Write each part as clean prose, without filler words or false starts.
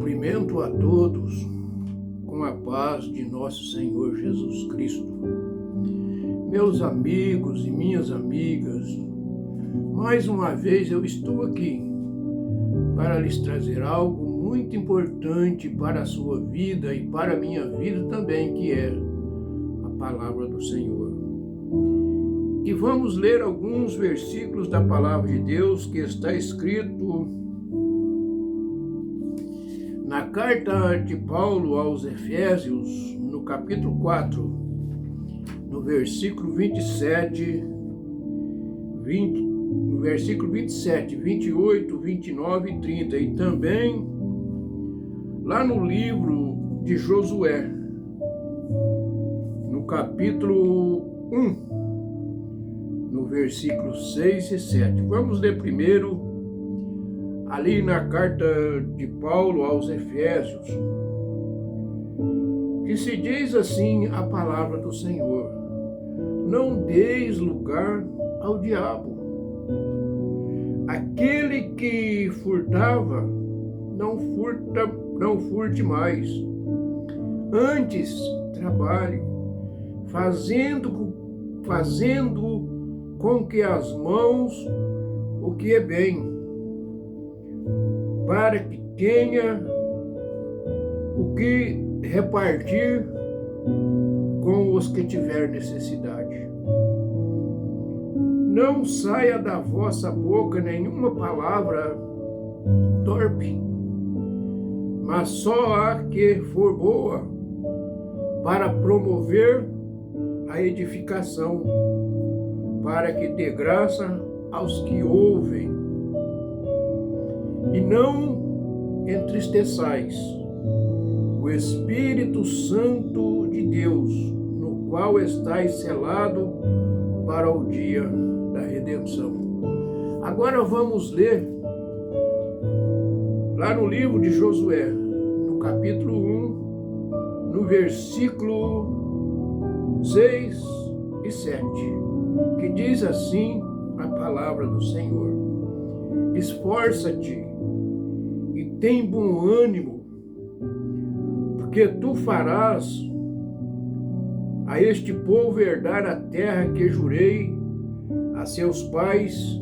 Cumprimento a todos com a paz de nosso Senhor Jesus Cristo. Meus amigos e minhas amigas, mais uma vez eu estou aqui para lhes trazer algo muito importante para a sua vida e para a minha vida também, que é a palavra do Senhor. E vamos ler alguns versículos da palavra de Deus que está escrito na carta de Paulo aos Efésios, no capítulo 4, no versículo 27, 28, 29 e 30, e também lá no livro de Josué, no capítulo 1, no versículo 6 e 7. Vamos ler primeiro ali na carta de Paulo aos Efésios, que se diz assim a palavra do Senhor: não deis lugar ao diabo. Aquele que furtava, não furte mais. Antes, trabalhe, fazendo com que as mãos o que é bem, para que tenha o que repartir com os que tiver necessidade. Não saia da vossa boca nenhuma palavra torpe, mas só a que for boa, para promover a edificação, para que dê graça aos que ouvem. E não entristeçais o Espírito Santo de Deus, no qual estáis selado para o dia da redenção. Agora vamos ler lá no livro de Josué, no capítulo 1, no versículo 6 e 7, que diz assim a palavra do Senhor: esforça-te e tem bom ânimo, porque tu farás a este povo herdar a terra que jurei a seus pais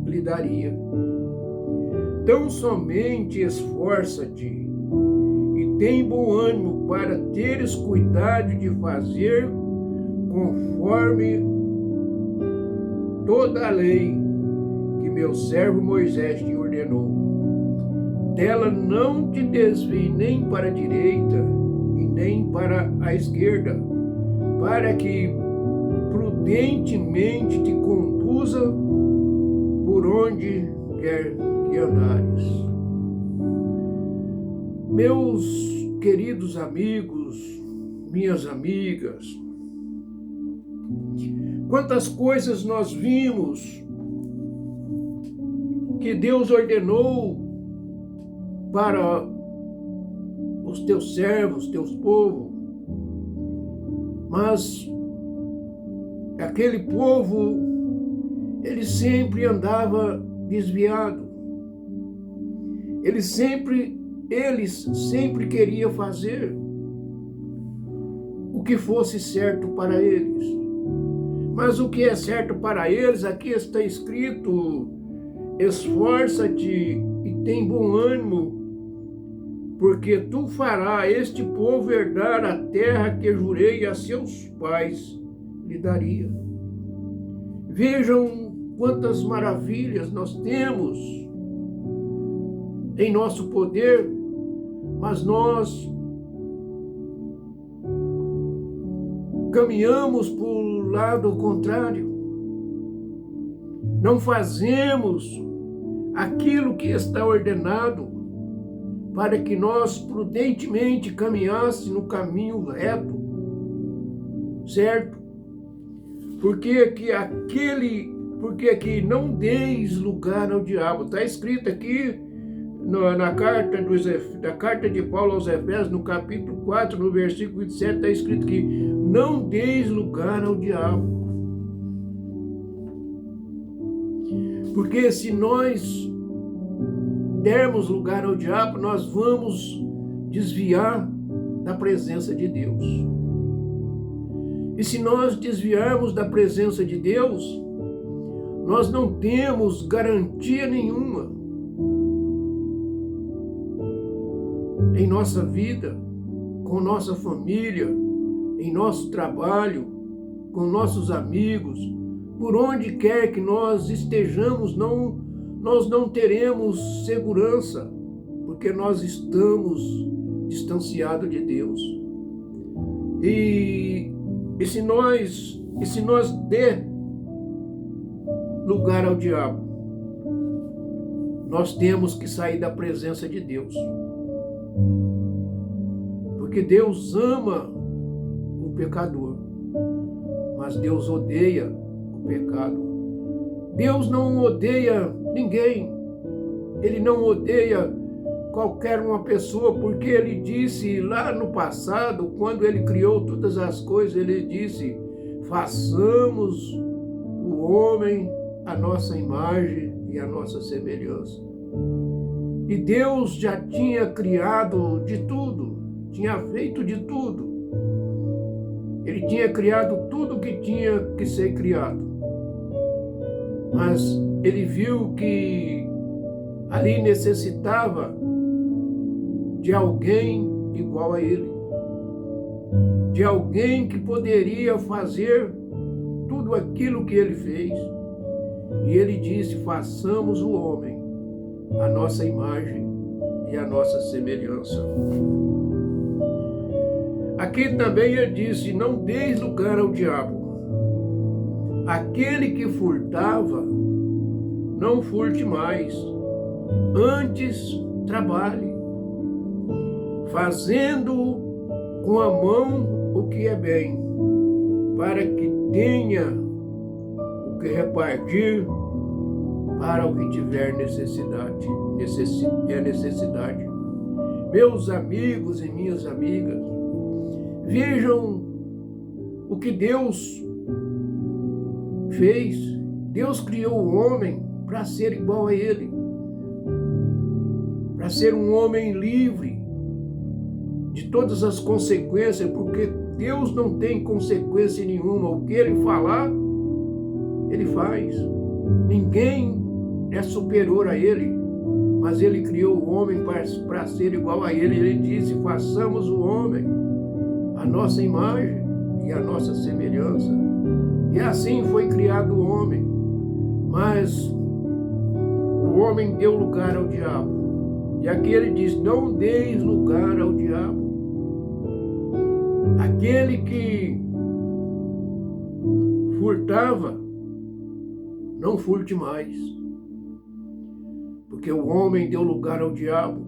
lhe daria. Tão somente esforça-te e tem bom ânimo para teres cuidado de fazer conforme toda a lei que meu servo Moisés te ordenou. Dela não te desvie nem para a direita e nem para a esquerda, para que prudentemente te conduza por onde quer que andares. Meus queridos amigos, minhas amigas, quantas coisas nós vimos que Deus ordenou para os teus servos, teus povos, mas aquele povo, ele sempre andava desviado, eles sempre queriam fazer o que fosse certo para eles, mas o que é certo para eles, aqui está escrito: esforça-te e tem bom ânimo, porque tu farás este povo herdar a terra que jurei a seus pais lhe daria. Vejam quantas maravilhas nós temos em nosso poder, mas nós caminhamos para o lado contrário. Não fazemos aquilo que está ordenado para que nós prudentemente caminhássemos no caminho reto, certo? Porque aqui não deis lugar ao diabo. Está escrito aqui na carta de Paulo aos Efésios, no capítulo 4, no versículo 27, está escrito que não deis lugar ao diabo. Porque se nós dermos lugar ao diabo, nós vamos desviar da presença de Deus. E se nós desviarmos da presença de Deus, nós não temos garantia nenhuma em nossa vida, com nossa família, em nosso trabalho, com nossos amigos, por onde quer que nós estejamos, nós não teremos segurança, porque nós estamos distanciados de Deus. E se nós der lugar ao diabo, nós temos que sair da presença de Deus. Porque Deus ama o pecador, mas Deus odeia o pecado. Deus não odeia ninguém. Ele não odeia qualquer uma pessoa, porque ele disse lá no passado, quando ele criou todas as coisas, ele disse: façamos o homem a nossa imagem e a nossa semelhança. E Deus já tinha criado de tudo, tinha feito de tudo. Ele tinha criado tudo que tinha que ser criado. Mas ele viu que ali necessitava de alguém igual a ele. De alguém que poderia fazer tudo aquilo que ele fez. E ele disse: façamos o homem a nossa imagem e a nossa semelhança. Aqui também ele disse: não deis lugar ao diabo. Aquele que furtava, não furte mais. Antes trabalhe, fazendo com a mão o que é bem, para que tenha o que repartir para o que tiver necessidade. Meus amigos e minhas amigas, vejam o que Deus fez. Deus criou o homem para ser igual a ele, para ser um homem livre de todas as consequências, porque Deus não tem consequência nenhuma. O que ele falar, ele faz. Ninguém é superior a ele, mas ele criou o homem para ser igual a ele. Ele disse: façamos o homem a nossa imagem e a nossa semelhança. E assim foi criado o homem. Mas o homem deu lugar ao diabo. E aqui ele diz: não deis lugar ao diabo. Aquele que furtava, não furte mais. Porque o homem deu lugar ao diabo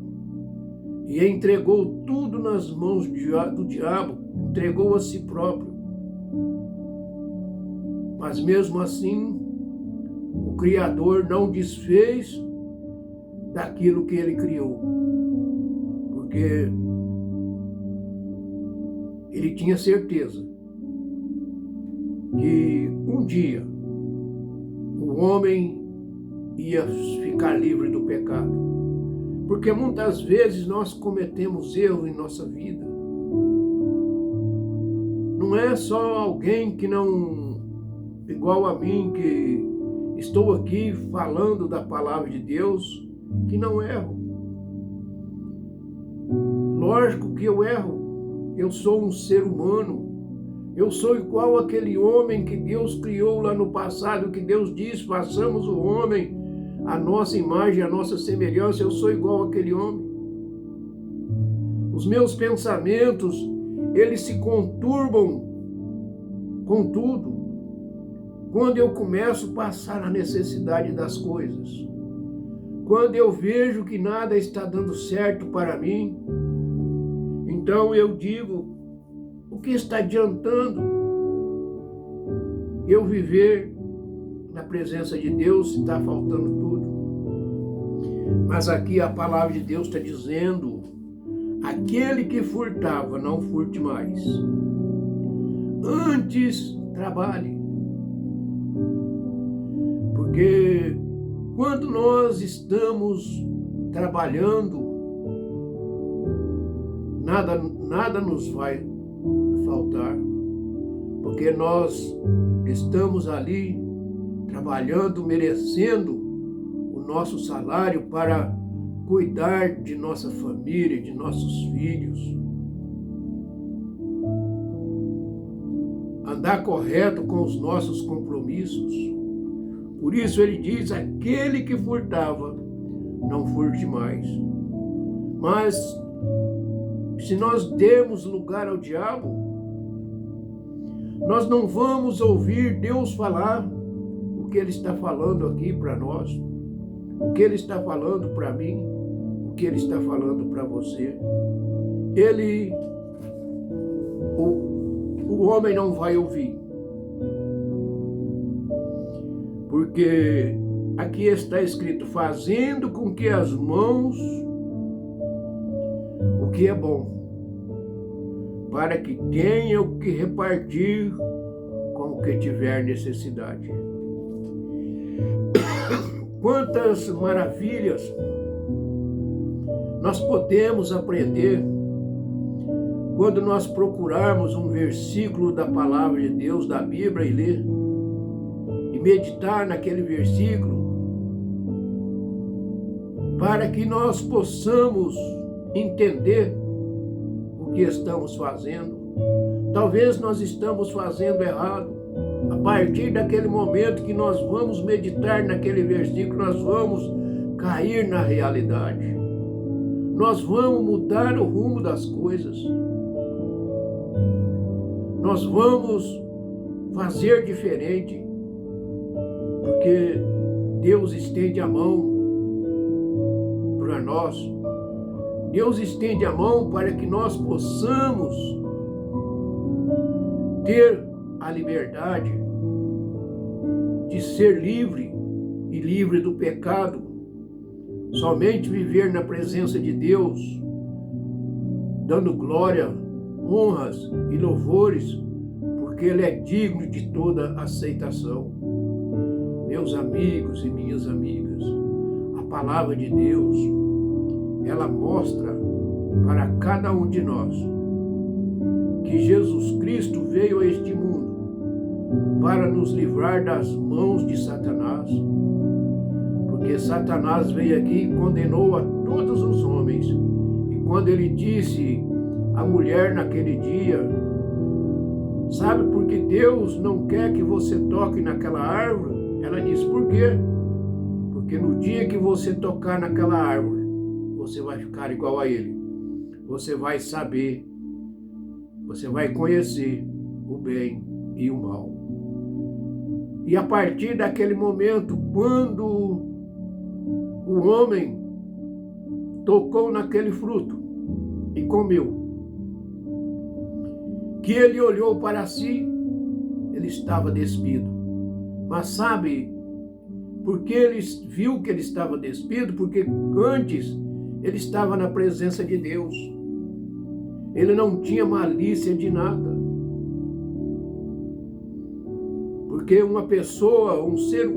e entregou tudo nas mãos do diabo, entregou a si próprio. Mas mesmo assim, o Criador não desfez daquilo que ele criou, porque ele tinha certeza que um dia o homem ia ficar livre do pecado. Porque muitas vezes nós cometemos erros em nossa vida. Não é só alguém que não, igual a mim, que estou aqui falando da palavra de Deus, que não erro. Lógico que eu erro. Eu sou um ser humano. Eu sou igual àquele homem que Deus criou lá no passado, que Deus disse: façamos o homem a nossa imagem, a nossa semelhança. Eu sou igual àquele homem. Os meus pensamentos, eles se conturbam com tudo quando eu começo a passar a necessidade das coisas. Quando eu vejo que nada está dando certo para mim, então eu digo: o que está adiantando eu viver na presença de Deus se está faltando tudo? Mas aqui a palavra de Deus está dizendo: aquele que furtava, não furte mais. Antes trabalhe. Porque quando nós estamos trabalhando, nada nos vai faltar, porque nós estamos ali trabalhando, merecendo o nosso salário para cuidar de nossa família, de nossos filhos, andar correto com os nossos compromissos. Por isso ele diz: aquele que furtava, não furte mais. Mas se nós demos lugar ao diabo, nós não vamos ouvir Deus falar o que Ele está falando aqui para nós, o que Ele está falando para mim, o que Ele está falando para você. O homem não vai ouvir, porque aqui está escrito: fazendo com que as mãos o que é bom, para que tenha o que repartir com o que tiver necessidade. Quantas maravilhas nós podemos aprender quando nós procurarmos um versículo da palavra de Deus, da Bíblia, e ler, e meditar naquele versículo, para que nós possamos entender o que estamos fazendo. Talvez nós estamos fazendo errado. A partir daquele momento que nós vamos meditar naquele versículo, nós vamos cair na realidade. Nós vamos mudar o rumo das coisas. Nós vamos fazer diferente, porque Deus estende a mão para nós. Deus estende a mão para que nós possamos ter a liberdade de ser livre e livre do pecado. Somente viver na presença de Deus, dando glória, honras e louvores, porque Ele é digno de toda aceitação. Meus amigos e minhas amigas, a palavra de Deus, ela mostra para cada um de nós que Jesus Cristo veio a este mundo para nos livrar das mãos de Satanás, porque Satanás veio aqui e condenou a todos os homens. E quando ele disse à mulher naquele dia: sabe por que Deus não quer que você toque naquela árvore? Ela disse: por quê? Porque no dia que você tocar naquela árvore, você vai ficar igual a ele. Você vai saber, você vai conhecer o bem e o mal. E a partir daquele momento, quando o homem tocou naquele fruto e comeu, que ele olhou para si, ele estava despido. Mas sabe por que ele viu que ele estava despido? Porque antes ele estava na presença de Deus. Ele não tinha malícia de nada. Porque uma pessoa, um ser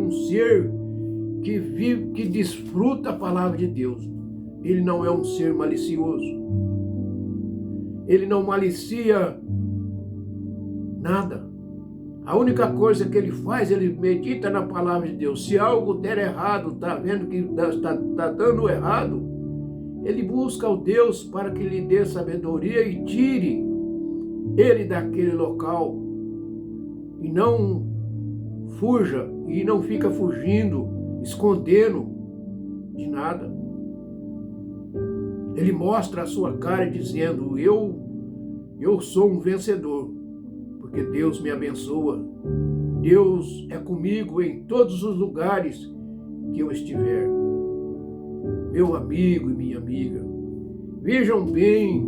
que vive, que desfruta a palavra de Deus, ele não é um ser malicioso. Ele não malicia nada. A única coisa que ele faz, ele medita na palavra de Deus. Se algo der errado, está vendo que está dando errado, ele busca ao Deus para que lhe dê sabedoria e tire ele daquele local. E não fuja, e não fica fugindo, escondendo de nada. Ele mostra a sua cara dizendo: eu sou um vencedor, porque Deus me abençoa. Deus é comigo em todos os lugares que eu estiver. Meu amigo e minha amiga, vejam bem,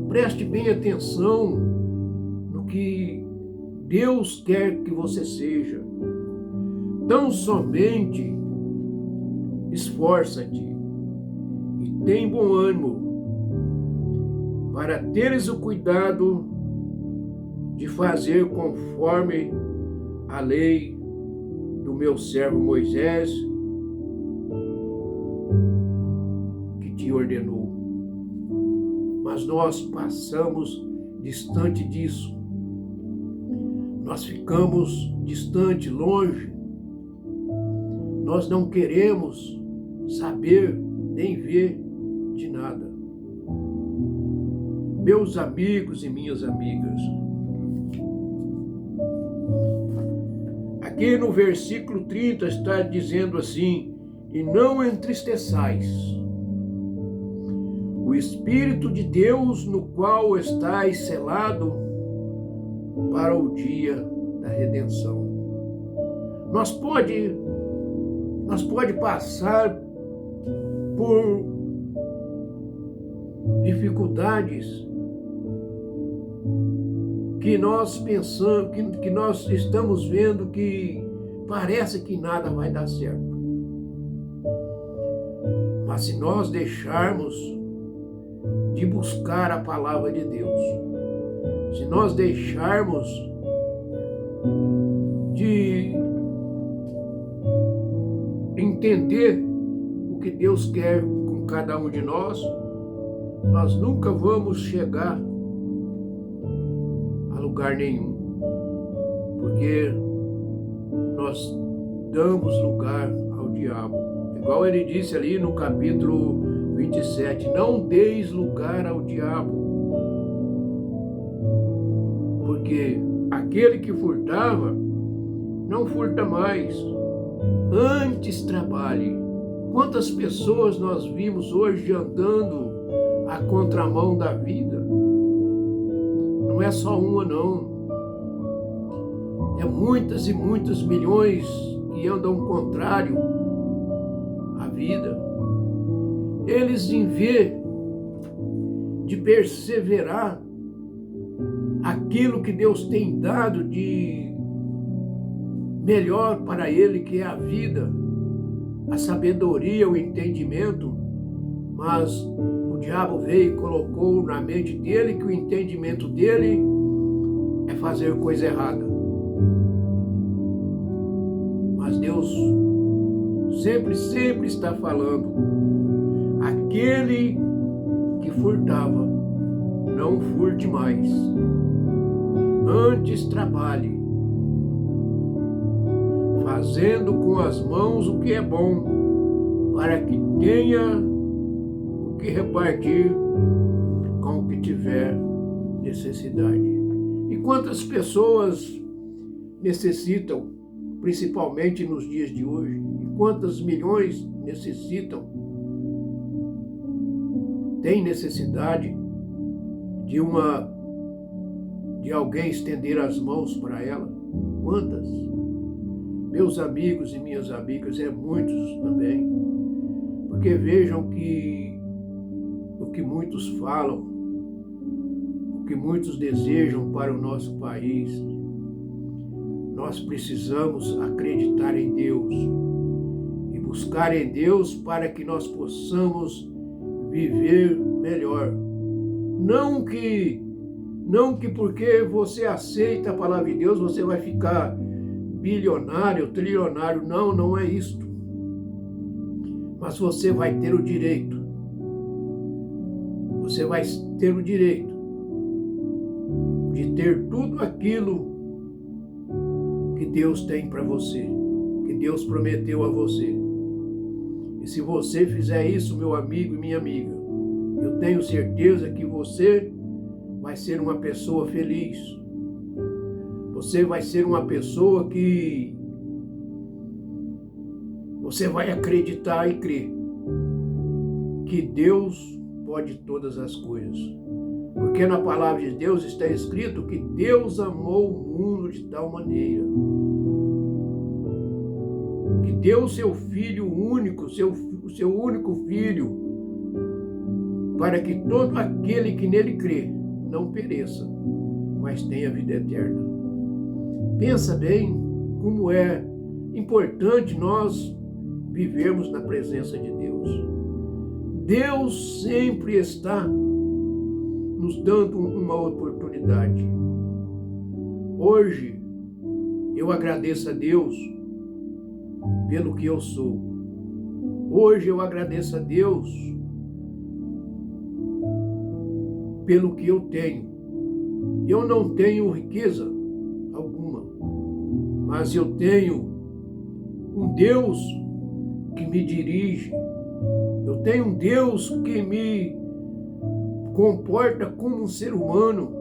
preste bem atenção no que Deus quer que você seja. Tão somente esforça-te e tem bom ânimo para teres o cuidado de fazer conforme a lei do meu servo Moisés, te ordenou. Mas nós passamos distante disso. Nós ficamos distante, longe. Nós não queremos saber nem ver de nada. Meus amigos e minhas amigas, aqui no versículo 30 está dizendo assim: e não entristeçais o Espírito de Deus, no qual estáis selado para o dia da redenção. Nós pode passar por dificuldades que nós pensamos, que nós estamos vendo que parece que nada vai dar certo. Mas se nós deixarmos de buscar a palavra de Deus, se nós deixarmos de entender o que Deus quer com cada um de nós, nós nunca vamos chegar a lugar nenhum, porque nós damos lugar ao diabo. Igual ele disse ali no capítulo 27, não deis lugar ao diabo, porque aquele que furtava, não furta mais, antes trabalhe. Quantas pessoas nós vimos hoje andando à contramão da vida? Não é só uma, não. É muitas e muitos milhões que andam contrário à vida. Eles, em vez de perseverar aquilo que Deus tem dado de melhor para ele, que é a vida, a sabedoria, o entendimento, mas o diabo veio e colocou na mente dele que o entendimento dele é fazer coisa errada. Mas Deus sempre está falando: aquele que furtava, não furte mais, antes trabalhe, fazendo com as mãos o que é bom, para que tenha o que repartir com o que tiver necessidade. E quantas pessoas necessitam, principalmente nos dias de hoje, e quantas milhões necessitam, têm necessidade de alguém estender as mãos para ela? Quantas? Meus amigos e minhas amigas, muitos também. Porque vejam que o que muitos falam, o que muitos desejam para o nosso país, nós precisamos acreditar em Deus e buscar em Deus para que nós possamos viver melhor. Não que porque você aceita a palavra de Deus você vai ficar bilionário, trilionário. Não é isto. Mas você vai ter o direito. Você vai ter o direito de ter tudo aquilo que Deus tem para você, que Deus prometeu a você. E se você fizer isso, meu amigo e minha amiga, eu tenho certeza que você vai ser uma pessoa feliz. Você vai ser uma pessoa que você vai acreditar e crer que Deus pode todas as coisas. Porque na palavra de Deus está escrito que Deus amou o mundo de tal maneira que deu o seu Filho único, o seu único Filho, para que todo aquele que nele crê não pereça, mas tenha vida eterna. Pensa bem como é importante nós vivermos na presença de Deus. Deus sempre está nos dando uma oportunidade. Hoje, eu agradeço a Deus pelo que eu sou. Hoje eu agradeço a Deus pelo que eu tenho. Eu não tenho riqueza alguma, mas eu tenho um Deus que me dirige. Eu tenho um Deus que me comporta como um ser humano,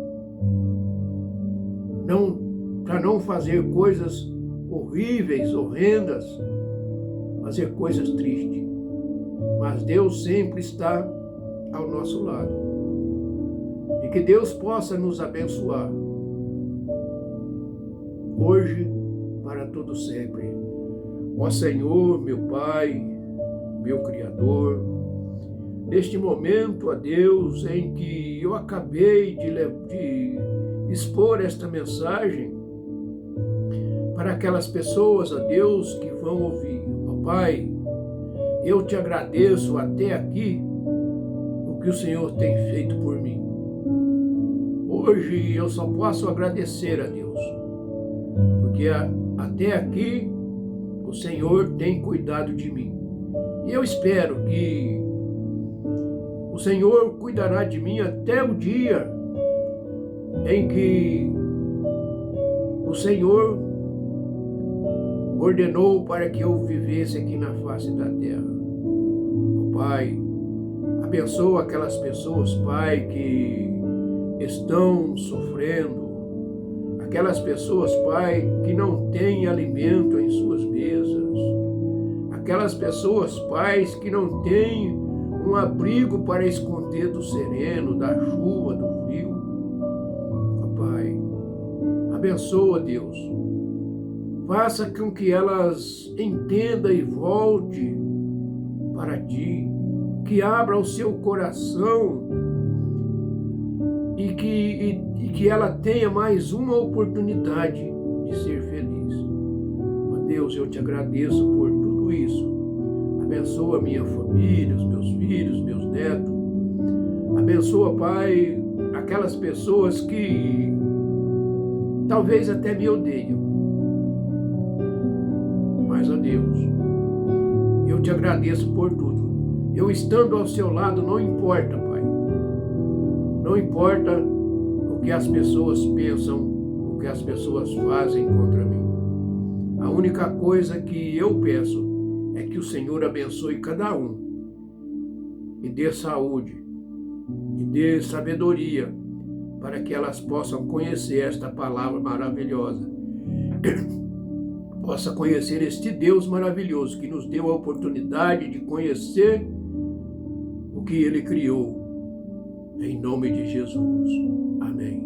para não fazer coisas horríveis, horrendas, fazer coisas tristes. Mas Deus sempre está ao nosso lado. E que Deus possa nos abençoar, hoje, para todo sempre. Ó Senhor, meu Pai, meu Criador, neste momento, ó Deus, em que eu acabei de expor esta mensagem para aquelas pessoas, ó Deus, que vão ouvir. Ó Pai, eu te agradeço até aqui o que o Senhor tem feito por mim. Hoje eu só posso agradecer a Deus, porque até aqui o Senhor tem cuidado de mim. E eu espero que o Senhor cuidará de mim até o dia em que o Senhor ordenou para que eu vivesse aqui na face da terra. Oh, Pai, abençoa aquelas pessoas, Pai, que estão sofrendo, aquelas pessoas, Pai, que não têm alimento em suas mesas, aquelas pessoas, Pai, que não têm um abrigo para esconder do sereno, da chuva, do frio. Oh, Pai, abençoa, Deus. Faça com que elas entendam e voltem para Ti, que abra o seu coração e que ela tenha mais uma oportunidade de ser feliz. Ó Deus, eu te agradeço por tudo isso. Abençoa a minha família, os meus filhos, meus netos. Abençoa, Pai, aquelas pessoas que talvez até me odeiam. Mas, ó Deus, eu te agradeço por tudo. Eu estando ao seu lado, não importa, Pai. Não importa o que as pessoas pensam, o que as pessoas fazem contra mim. A única coisa que eu peço é que o Senhor abençoe cada um e dê saúde e dê sabedoria para que elas possam conhecer esta palavra maravilhosa. Possa conhecer este Deus maravilhoso que nos deu a oportunidade de conhecer o que Ele criou. Em nome de Jesus. Amém.